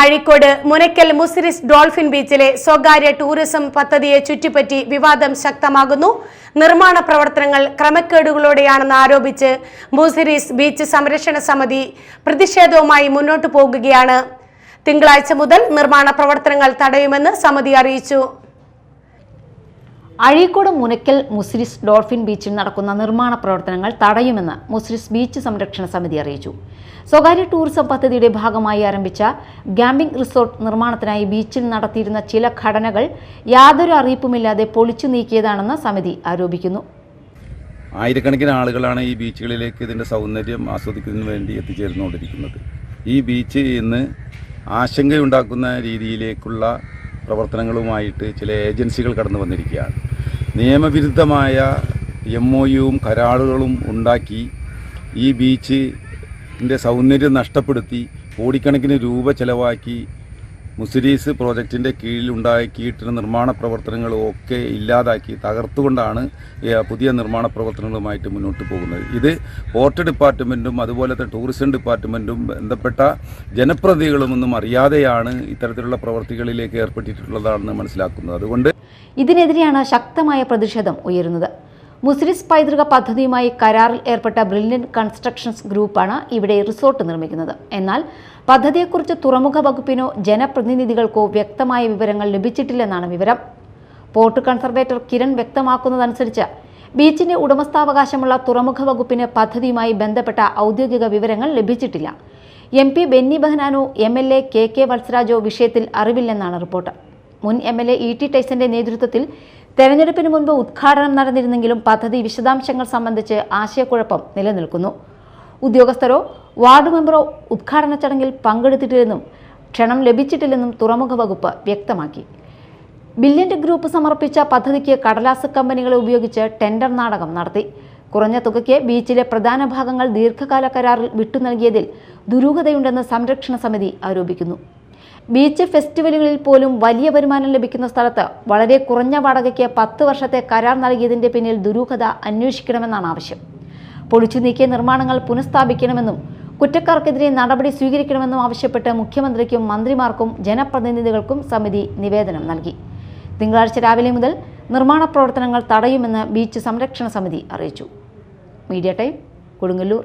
Azhikode Munakkal Muziris dolphin ബീച്ചിലെ സ്വകാര്യ tourism പദ്ധതിയെ ചുറ്റിപ്പറ്റി വിവാദം ശക്തമാകുന്നു. നിർമ്മാണ പ്രവർത്തനങ്ങൾ ക്രമക്കേടുകളോടെയാണെന്ന് ആരോപിച്ച് മുസിരിസ് ബീച്ച് സംരക്ഷണ സമിതി പ്രതിഷേധവുമായി മുന്നോട്ടു പോകുകയാണ്. തിങ്കളാഴ്ച മുതൽ നിർമ്മാണ പ്രവർത്തനങ്ങൾ തടയുമെന്ന് സമിതി അറിയിച്ചു. അഴീക്കോട് മുനക്കൽ മുസിരിസ് ഡോൾഫിൻ ബീച്ചിൽ നടക്കുന്ന നിർമ്മാണ പ്രവർത്തനങ്ങൾ തടയുമെന്ന് മുസിരിസ് ബീച്ച് സംരക്ഷണ സമിതി അറിയിച്ചു. സ്വകാര്യ ടൂറിസം പദ്ധതിയുടെ ഭാഗമായി ആരംഭിച്ച ഗ്യാമ്പിംഗ് റിസോർട്ട് നിർമ്മാണത്തിനായി ബീച്ചിൽ നടത്തിയിരുന്ന ചില ഘടനകൾ യാതൊരു അറിയിപ്പുമില്ലാതെ പൊളിച്ചു നീക്കിയതാണെന്ന് സമിതി ആരോപിക്കുന്നു. ആയിരക്കണക്കിന് ആളുകളാണ് ഈ ബീച്ചുകളിലേക്ക് ഇതിൻ്റെ സൗന്ദര്യം ആസ്വദിക്കുന്നതിന് വേണ്ടി എത്തിച്ചേർന്നുകൊണ്ടിരിക്കുന്നത്. ഈ ബീച്ച് ഇന്ന് ആശങ്കയുണ്ടാക്കുന്ന രീതിയിലേക്കുള്ള പ്രവർത്തനങ്ങളുമായിട്ട് ചില ഏജൻസികൾ കടന്നു വന്നിരിക്കുകയാണ്. നിയമവിരുദ്ധമായ MOUവും കരാറുകളും ഉണ്ടാക്കി ഈ ബീച്ചിൻ്റെ സൗന്ദര്യം നഷ്ടപ്പെടുത്തി കോടിക്കണക്കിന് രൂപ ചെലവാക്കി മുസിരീസ് പ്രോജക്റ്റിൻ്റെ കീഴിൽ ഉണ്ടാക്കിയിട്ടുള്ള നിർമ്മാണ പ്രവർത്തനങ്ങളും ഒക്കെ ഇല്ലാതാക്കി തകർത്തുകൊണ്ടാണ് പുതിയ നിർമ്മാണ പ്രവർത്തനങ്ങളുമായിട്ട് മുന്നോട്ട് പോകുന്നത്. ഇത് പോർട്ട് ഡിപ്പാർട്ട്മെൻറ്റും അതുപോലത്തെ ടൂറിസം ഡിപ്പാർട്ട്മെൻറ്റും ബന്ധപ്പെട്ട ജനപ്രതിനിധികളുമൊന്നും അറിയാതെയാണ് ഇത്തരത്തിലുള്ള പ്രവർത്തികളിലേക്ക് ഏർപ്പെട്ടിട്ടുള്ളതാണെന്ന് മനസ്സിലാക്കുന്നത്. അതുകൊണ്ട് ഇതിനെതിരെയാണ് ശക്തമായ പ്രതിഷേധം ഉയരുന്നത്. മുസിരിസ് പൈതൃക പദ്ധതിയുമായി കരാറിൽ ഏർപ്പെട്ട ബ്രില്യൻറ്റ് കൺസ്ട്രക്ഷൻസ് ഗ്രൂപ്പാണ് ഇവിടെ റിസോർട്ട് നിർമ്മിക്കുന്നത്. എന്നാൽ പദ്ധതിയെക്കുറിച്ച് തുറമുഖ വകുപ്പിനോ ജനപ്രതിനിധികൾക്കോ വ്യക്തമായ വിവരങ്ങൾ ലഭിച്ചിട്ടില്ലെന്നാണ് വിവരം. പോർട്ട് കൺസർവേറ്റർ കിരൺ വ്യക്തമാക്കുന്നതനുസരിച്ച് ബീച്ചിന്റെ ഉടമസ്ഥാവകാശമുള്ള തുറമുഖ വകുപ്പിന് പദ്ധതിയുമായി ബന്ധപ്പെട്ട ഔദ്യോഗിക വിവരങ്ങൾ ലഭിച്ചിട്ടില്ല. MP ബെന്നി ബെഹനാനോ MLA KK വത്സരാജോ വിഷയത്തിൽ അറിവില്ലെന്നാണ് റിപ്പോർട്ട്. മുൻ MLA ET ടൈസന്റെ നേതൃത്വത്തിൽ തെരഞ്ഞെടുപ്പിന് മുൻപ് ഉദ്ഘാടനം നടന്നിരുന്നെങ്കിലും പദ്ധതി വിശദാംശങ്ങൾ സംബന്ധിച്ച് ആശയക്കുഴപ്പം നിലനിൽക്കുന്നു. ഉദ്യോഗസ്ഥരോ വാർഡ് മെമ്പറോ ഉദ്ഘാടന ചടങ്ങിൽ പങ്കെടുത്തിട്ടില്ലെന്നും ക്ഷണം ലഭിച്ചിട്ടില്ലെന്നും തുറമുഖ വകുപ്പ് വ്യക്തമാക്കി. ബ്രില്യൻറ്റ് ഗ്രൂപ്പ് സമർപ്പിച്ച പദ്ധതിക്ക് കടലാസ് കമ്പനികളെ ഉപയോഗിച്ച് ടെൻഡർ നാടകം നടത്തി. കുറഞ്ഞ തുകയ്ക്ക് ബീച്ചിലെ പ്രധാന ഭാഗങ്ങൾ ദീർഘകാല കരാറിൽ വിട്ടു നൽകിയതിൽ ദുരൂഹതയുണ്ടെന്ന് സംരക്ഷണ സമിതി ആരോപിക്കുന്നു. ബീച്ച് ഫെസ്റ്റിവലുകളിൽ പോലും വലിയ വരുമാനം ലഭിക്കുന്ന സ്ഥലത്ത് വളരെ കുറഞ്ഞ വാടകയ്ക്ക് 10 വർഷത്തെ കരാർ നൽകിയതിന്റെ പിന്നിൽ ദുരൂഹത അന്വേഷിക്കണമെന്നാണ് ആവശ്യം. പൊളിച്ചു നീക്കിയ നിർമ്മാണങ്ങൾ പുനഃസ്ഥാപിക്കണമെന്നും കുറ്റക്കാർക്കെതിരെ നടപടി സ്വീകരിക്കണമെന്നും ആവശ്യപ്പെട്ട് മുഖ്യമന്ത്രിക്കും മന്ത്രിമാർക്കും ജനപ്രതിനിധികൾക്കും സമിതി നിവേദനം നൽകി. തിങ്കളാഴ്ച രാവിലെ മുതൽ നിർമ്മാണ പ്രവർത്തനങ്ങൾ തടയുമെന്ന് ബീച്ച് സംരക്ഷണ സമിതി അറിയിച്ചു. Media time, Kodungallur.